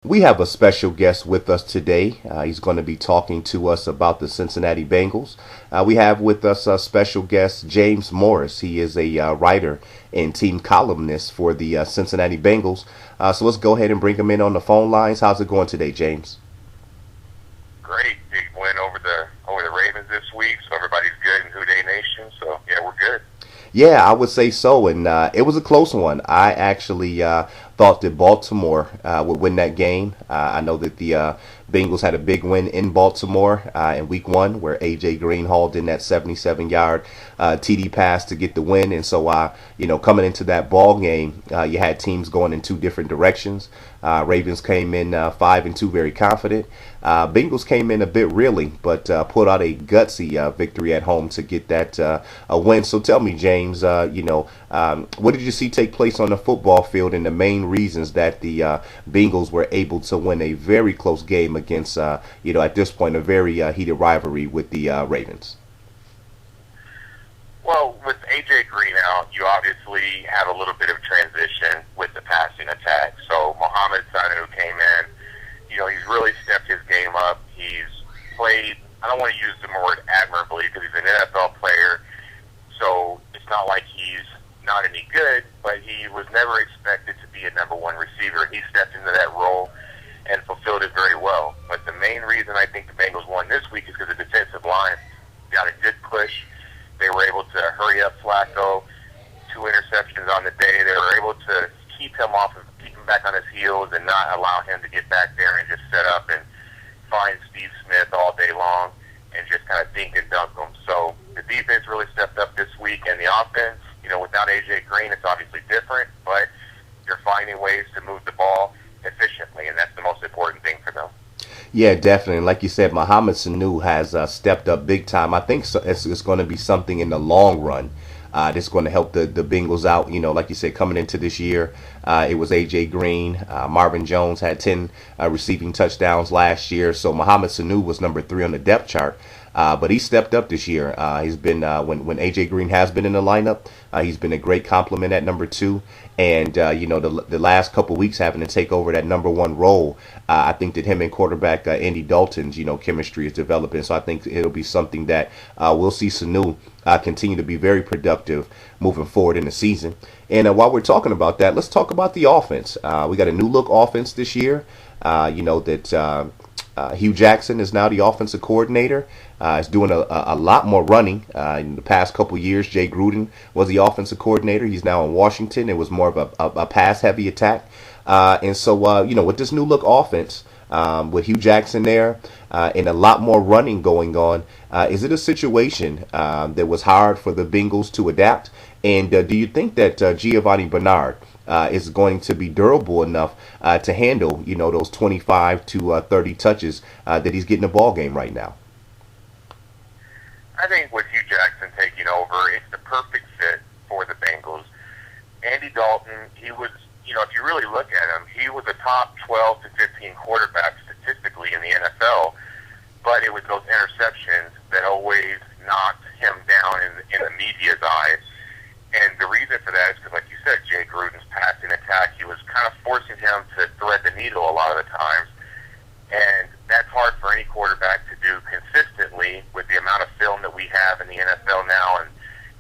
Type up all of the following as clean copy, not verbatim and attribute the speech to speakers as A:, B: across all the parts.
A: We have a special guest with us today. He's going to be talking to us about the Cincinnati Bengals. We have with us a special guest, James Morris. He is a writer and team columnist for the Cincinnati Bengals. So let's go ahead and bring him in on the phone lines. How's it going today, James?
B: Great. Big win over the Ravens this week, so everybody's good in Who Dey Nation. So yeah, we're good.
A: Yeah, I would say so, and it was a close one. I actually thought that Baltimore would win that game. I know that the Bengals had a big win in Baltimore in Week 1, where A.J. Green hauled in that 77-yard TD pass to get the win. And so, coming into that ball game, you had teams going in two different directions. Ravens came in 5-2, very confident. Bengals came in a bit reeling, but pulled out a gutsy victory at home to get that a win. So tell me, James, what did you see take place on the football field and the main reasons that the Bengals were able to win a very close game against, at this point, a very heated rivalry with the Ravens?
B: Well, with A.J. Green out, you obviously have a little bit of transition with the passing attack. So Mohamed Sanu came in. He's really stepped his game up. He's played, I don't want to use the word admirably because he's an NFL player, so it's not like he's not any good, but he was never expected to be a number one receiver. He stepped into that role and fulfilled it very well. But the main reason I think the Bengals won this week is because the defensive line got a good push. They were able to hurry up Flacco, 2 interceptions on the day. They were able to keep him back on his heels and not allow him to get back there and just set up and find Steve Smith all day long and just kind of dink and dunk him. So the defense really stepped up this week, and the offense, without A.J. Green, it's obviously different, but they're finding ways to move the ball efficiently, and that's the most important thing for them.
A: Yeah, definitely. And like you said, Mohamed Sanu has stepped up big time. I think it's going to be something in the long run that's going to help the Bengals out. Like you said, coming into this year, it was A.J. Green. Marvin Jones had 10 receiving touchdowns last year. So Mohamed Sanu was number 3 on the depth chart. But he stepped up this year. He's been when A.J. Green has been in the lineup, he's been a great compliment at number 2. And the last couple weeks having to take over that number 1 role, I think that him and quarterback Andy Dalton's chemistry is developing. So I think it'll be something that we'll see Sanu continue to be very productive moving forward in the season. And while we're talking about that, let's talk about the offense. We got a new look offense this year. Hugh Jackson is now the offensive coordinator. He's doing a lot more running. In the past couple years, Jay Gruden was the offensive coordinator. He's now in Washington. It was more of a pass-heavy attack. And so, with this new look offense, with Hugh Jackson there and a lot more running going on, is it a situation that was hard for the Bengals to adapt? And do you think that Giovanni Bernard is going to be durable enough to handle, those 25 to 30 touches that he's getting a ball game right now?
B: I think with Hugh Jackson taking over, it's the perfect fit for the Bengals. Andy Dalton, he was, if you really look at him, he was a top 12 to 15 quarterback statistically in the NFL, but it was those interceptions that always knocked him down in the media's eyes. And the reason for that is because, like you said, Jay Gruden's passing attack, he was kind of forcing him to thread the needle a lot of the times. And that's hard for any quarterback to do consistently with the amount of film that we have in the NFL now and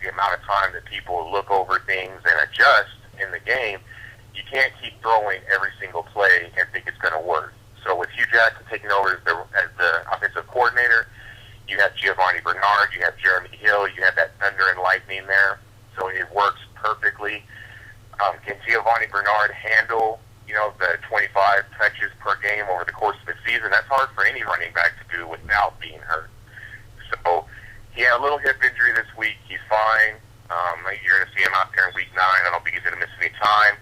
B: the amount of time that people look over things and adjust in the game. You can't keep throwing every single play and think it's going to work. So with Hugh Jackson taking over as the offensive coordinator, you have Giovanni Bernard, you have Jeremy Hill, you have that thunder and lightning there. So it works perfectly. Can Giovanni Bernard handle, the 25 touches per game over the course of the season? That's hard for any running back to do without being hurt. So he had a little hip injury this week. He's fine. You're going to see him out there in Week 9. I don't think he's going to miss any time.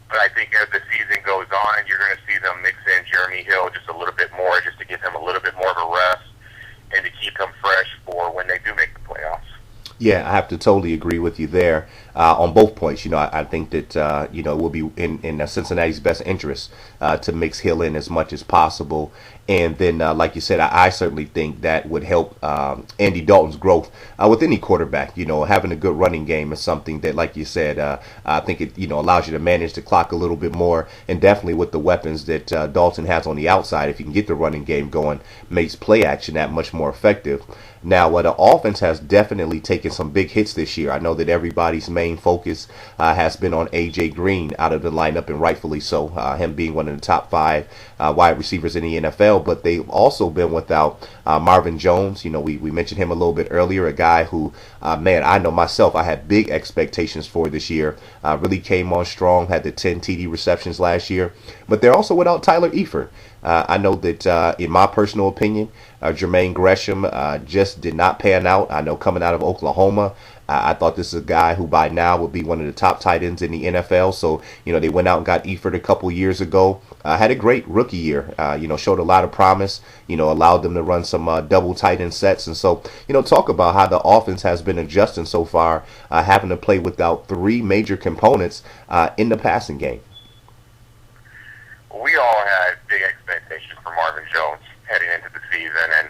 B: But I think as the season goes on, you're going to see them mix in Jeremy Hill just a little bit more, just to give him a little bit more of a rest and to keep him fresh for when they do make the playoffs.
A: Yeah, I have to totally agree with you there on both points. I think that it will be in Cincinnati's best interest to mix Hill in as much as possible, and then like you said, I certainly think that would help Andy Dalton's growth with any quarterback. Having a good running game is something that, like you said, I think it allows you to manage the clock a little bit more, and definitely with the weapons that Dalton has on the outside, if you can get the running game going, makes play action that much more effective. Now, the offense has definitely taken some big hits this year. I know that everybody's main focus has been on A.J. Green out of the lineup, and rightfully so, him being one of the top five wide receivers in the NFL. But they've also been without Marvin Jones. We mentioned him a little bit earlier, a guy who, man, I know myself, I had big expectations for this year. Really came on strong, had the 10 TD receptions last year. But they're also without Tyler Eifert. I know that, in my personal opinion, Jermaine Gresham just did not pan out. I know coming out of Oklahoma, I thought this is a guy who by now would be one of the top tight ends in the NFL. So, they went out and got Eifert a couple years ago. Had a great rookie year, showed a lot of promise, allowed them to run some double tight end sets. And so, talk about how the offense has been adjusting so far, having to play without three major components in the passing game.
B: We all had big expectations for Marvin Jones heading into the season, and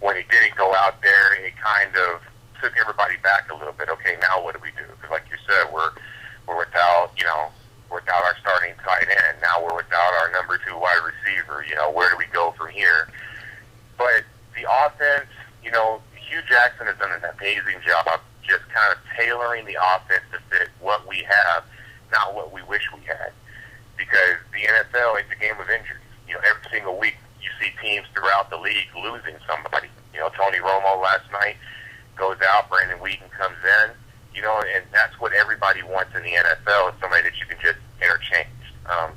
B: when he didn't go out there, it kind of took everybody back a little bit. Okay, now what do we do? Because, like you said, we're without without our starting tight end. Now we're without our number 2 wide receiver. Where do we go from here? But the offense, Hugh Jackson has done an amazing job just kind of tailoring the offense to fit what we have, not what we wish we had. Because the NFL is a game of injuries. Every single week you see teams throughout the league losing somebody. Tony Romo last night goes out, Brandon Wheaton comes in, and that's what everybody wants in the NFL, is somebody that you can just interchange.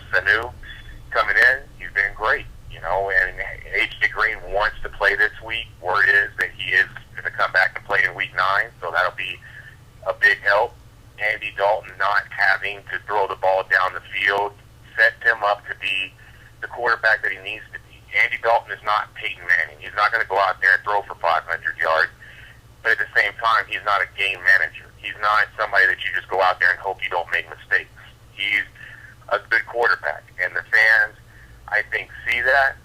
B: Sanu coming in, he's been great, and A.J. Green wants to play this week. Word is that he is going to come back and play in week 9, so that'll be a big help. Andy Dalton not having to throw the ball down the field set him up to be the quarterback that he needs to be. Andy Dalton is not Peyton Manning. He's not going to go out there and throw for 500 yards, but at the same time, he's not a game manager. He's not somebody that you just go out there and hope you don't make mistakes. He's a good quarterback, and the fans, I think, see that,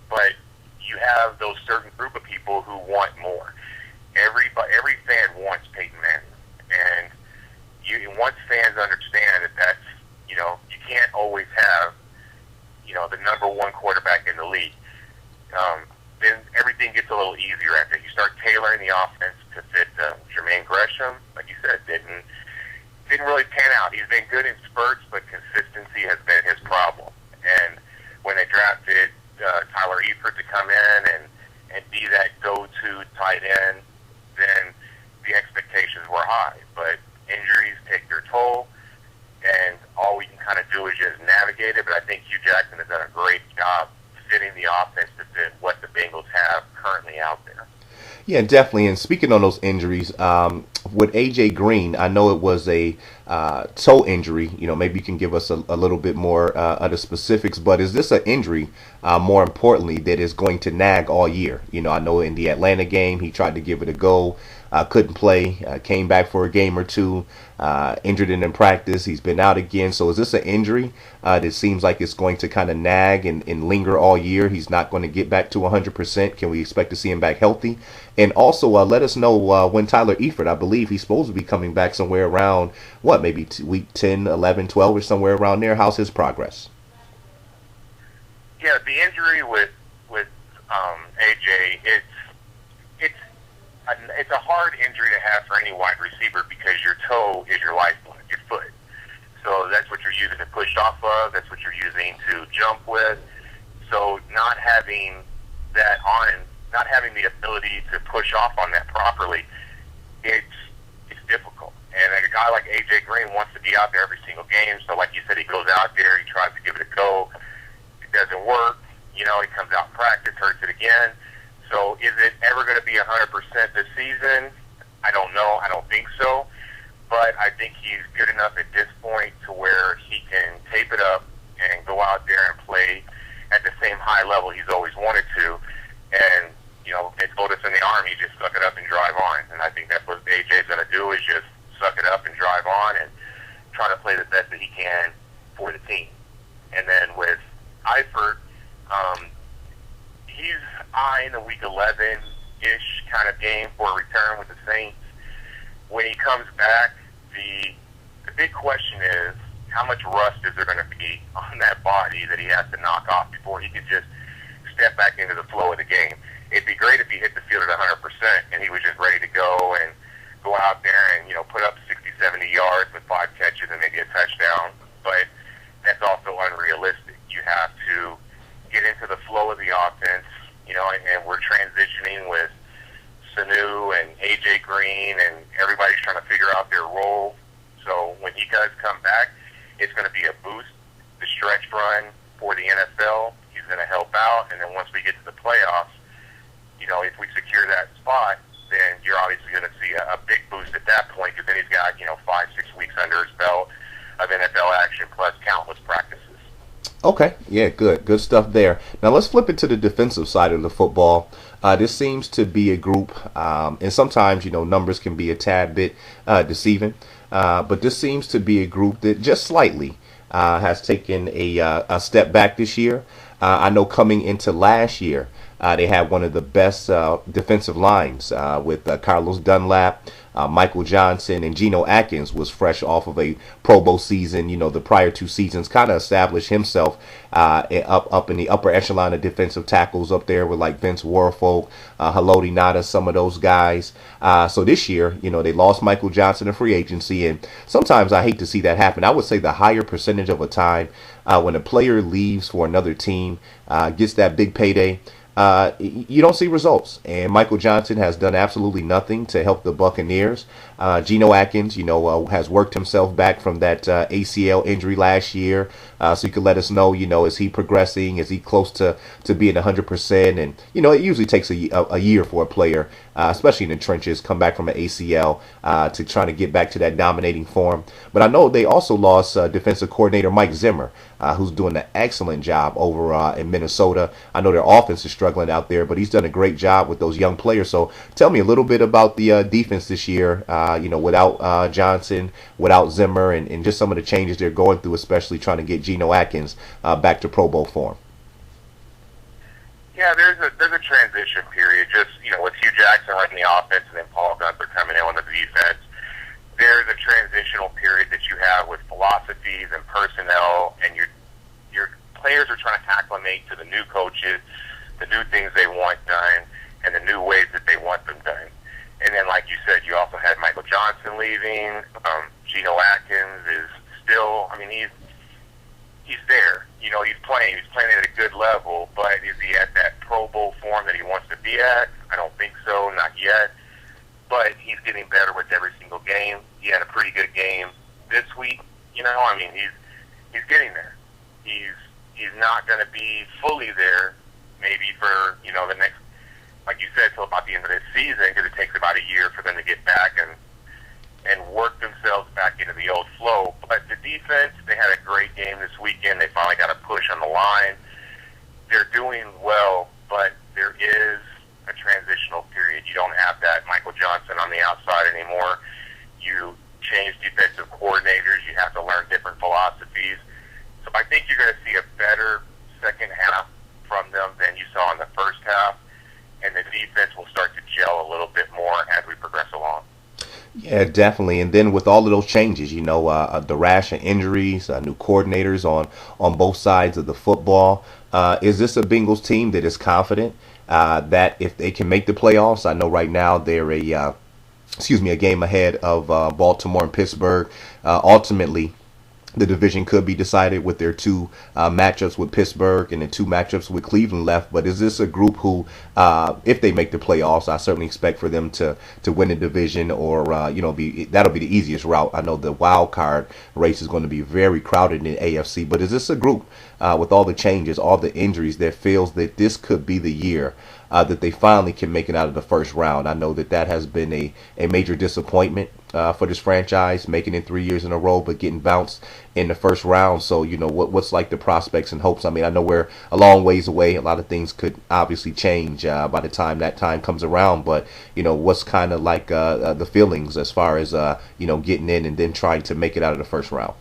B: but you have those certain group of people who want more. Every fan wants Peyton Manning, and once fans understand that that's, you can't always have, the number 1 quarterback in the league, then everything gets a little easier after you start tailoring the offense to fit Jermaine Gresham. Like you said, didn't really pan out. He's been good in spurts, but consistency has been his problem. And when they drafted Tyler Eifert to come in and be that go-to tight end, then the expectations were high. But injuries take their toll, and all we can kind of do is just navigate it. But I think Hugh Jackson has done a great job fitting the offense to fit what the Bengals have currently out there.
A: Yeah, definitely. And speaking on those injuries, with A.J. Green, I know it was a toe injury. Maybe you can give us a little bit more of the specifics. But is this an injury, more importantly, that is going to nag all year? I know in the Atlanta game, he tried to give it a go. Couldn't play, came back for a game or two, injured in practice. He's been out again. So is this an injury that seems like it's going to kind of nag and linger all year? He's not going to get back to 100%. Can we expect to see him back healthy? And also let us know when Tyler Eifert, I believe he's supposed to be coming back somewhere around, maybe week 10, 11, 12 or somewhere around there. How's his progress?
B: Yeah, the injury with AJ, it's a hard injury to have for any wide receiver because your toe is your lifeblood, your foot. So that's what you're using to push off of. That's what you're using to jump with. So not having that on, not having the ability to push off on that properly, it's difficult. And a guy like A.J. Green wants to be out there every single game. So like you said, he goes out there, he tries to give it a go. It doesn't work. He comes out in practice, hurts it again. So is it ever going to be 100% this season? I don't know. I don't think so. But I think he's good enough at this point to where he can tape it up and go out there and play at the same high level he's always wanted to. And, they told us in the Army, just suck it up and drive on. And I think that's what A.J. is just suck it up and drive on and try to play the best that he can for the team. And then with Eifert, he's eyeing the week 11-ish kind of game for a return with the Saints. When he comes back, the big question is, how much rust is there going to be on that body that he has to knock off before he can just step back into the flow of the game? It'd be great if he hit the field at 100% and he was just ready to go and go out there and, put up 60, 70 yards with 5 catches and maybe a touchdown. But that's also unrealistic. You have to get into the flow of the offense, and we're transitioning with Sanu and A.J. Green, and everybody's trying to figure out their role. So when he does come back, it's going to be a boost. The stretch run for the NFL, he's going to help out. And then once we get to the playoffs, if we secure that spot, then you're obviously going to see a big boost at that point, because then he's got, 5-6 weeks under his belt of NFL action plus countless practices.
A: Okay, yeah, good stuff there. Now let's flip it to the defensive side of the football. This seems to be a group, and sometimes, numbers can be a tad bit deceiving, but this seems to be a group that just slightly has taken a step back this year. I know coming into last year, they had one of the best defensive lines with Carlos Dunlap, Michael Johnson, and Geno Atkins was fresh off of a Pro Bowl season. The prior 2 seasons kind of established himself up in the upper echelon of defensive tackles up there with like Vince Warfolk, Haloti Ngata, some of those guys. So this year, they lost Michael Johnson in free agency, and sometimes I hate to see that happen. I would say the higher percentage of a time when a player leaves for another team, gets that big payday, you don't see results. And Michael Johnson has done absolutely nothing to help the Buccaneers. Geno Atkins, has worked himself back from that ACL injury last year. So you can let us know, is he progressing? Is he close to being 100%? And, it usually takes a year for a player, especially in the trenches, come back from an ACL to trying to get back to that dominating form. But I know they also lost defensive coordinator Mike Zimmer, who's doing an excellent job over in Minnesota. I know their offense is struggling out there, but he's done a great job with those young players. So tell me a little bit about the defense this year, without Johnson, without Zimmer, and just some of the changes they're going through, especially trying to get Geno Atkins back to Pro Bowl form.
B: Yeah, there's a transition period. Just with Hugh Jackson running the offense and then Paul Gunther coming in on the defense, there's a transitional period that you have with philosophies and personnel, and your players are trying to acclimate to the new coaches, the new things they want done, and the new ways that they want them done. And then, like you said, you also had Michael Johnson leaving. Geno Atkins is still, he's there. He's playing at a good level, but is he at that Pro Bowl form that he wants to be at? I don't think so, not yet. But he's getting better with every single game. He had a pretty good game this week. He's getting there. He's not going to be fully there maybe for, the next, like you said, till about the end of this season, because it takes about a year for them to get back and work themselves back into the old flow. But the defense, they had a great game this weekend. They finally got a push on the line. They're doing well, but there is a transitional period. You don't have that Michael Johnson on the outside anymore. You change defensive coordinators. You have to learn different philosophies. So I think you're going to see a better second half from them than you saw in the first half, and the defense will start to gel a little bit more as we progress along.
A: Yeah, definitely. And then with all of those changes, the rash of injuries, new coordinators on both sides of the football, is this a Bengals team that is confident that if they can make the playoffs? I know right now they're a game ahead of Baltimore and Pittsburgh. Ultimately, the division could be decided with their 2 matchups with Pittsburgh and the 2 matchups with Cleveland left. But is this a group who, if they make the playoffs, I certainly expect for them to win the division, or that'll be the easiest route. I know the wild card race is going to be very crowded in the AFC. But is this a group with all the changes, all the injuries, that feels that this could be the year that they finally can make it out of the first round? I know that has been a major disappointment for this franchise, making it 3 years in a row, but getting bounced in the first round. So, what's like the prospects and hopes? I mean, I know we're a long ways away. A lot of things could obviously change by the time that time comes around. But, what's kind of like the feelings as far as, getting in and then trying to make it out of the first round?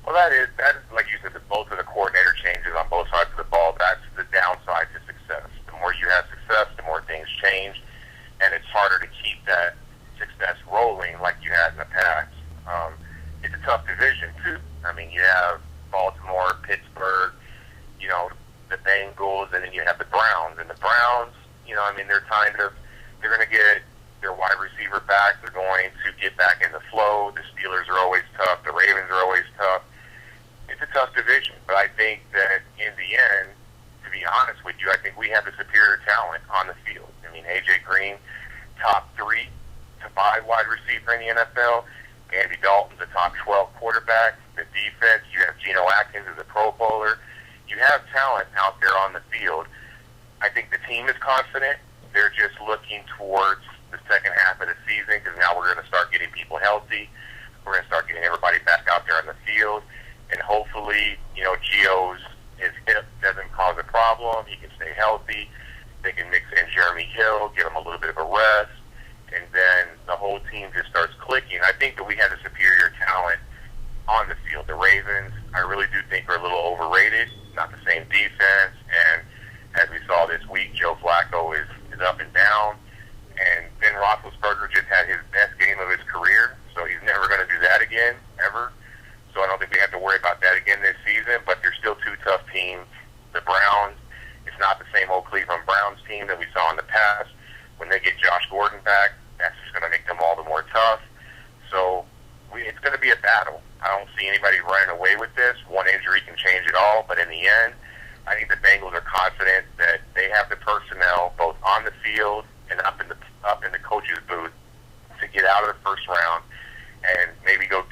B: Well, that is like you said, both of the coordinator changes on both sides of the ball. That's the downside to success. The more you have success, the more things change, and it's harder to keep that success rolling like you had in the past. It's a tough division too. I mean, you have Baltimore, Pittsburgh, the Bengals, and then you have the Browns. And the Browns, they're going to get their wide receiver back. They're going to get back in the flow. The Steelers are always tough. The Ravens are always tough. It's a tough division, but I think that in the end, to be honest with you, I think we have the superior talent on the field. I mean, A.J. Green, top 3 to 5 wide receiver in the NFL. Andy Dalton's a top 12 quarterback. The defense, you have Geno Atkins as a Pro Bowler. You have talent out there on the field. I think the team is confident. They're just looking towards the second half of the season because now we're going to start getting people healthy. We're going to start getting everybody back out there on the field. And hopefully, his hip doesn't cause a problem. He can stay healthy. They can mix in Jeremy Hill, give him a little bit of a rest, and then the whole team just starts clicking. I think that we have a superior talent on the field. The Ravens, I really do think, are a little overrated. Not the same defense, and as we saw this week, Joe Flacco is up and down, and Ben Roethlisberger just had his best game of his career, so he's never going to do that again, ever. So I don't think we have to worry about that again this season, but they're still 2 tough teams. The Browns, it's not the same old Cleveland Browns team that we saw in the past. When they get Josh Gordon back, that's just going to make them all the more tough. So it's going to be a battle. I don't see anybody running away with this. One injury can change it all, but in the end, I think the Bengals are confident that they have the personnel both on the field and up in the coach's booth to get out of the first round and maybe go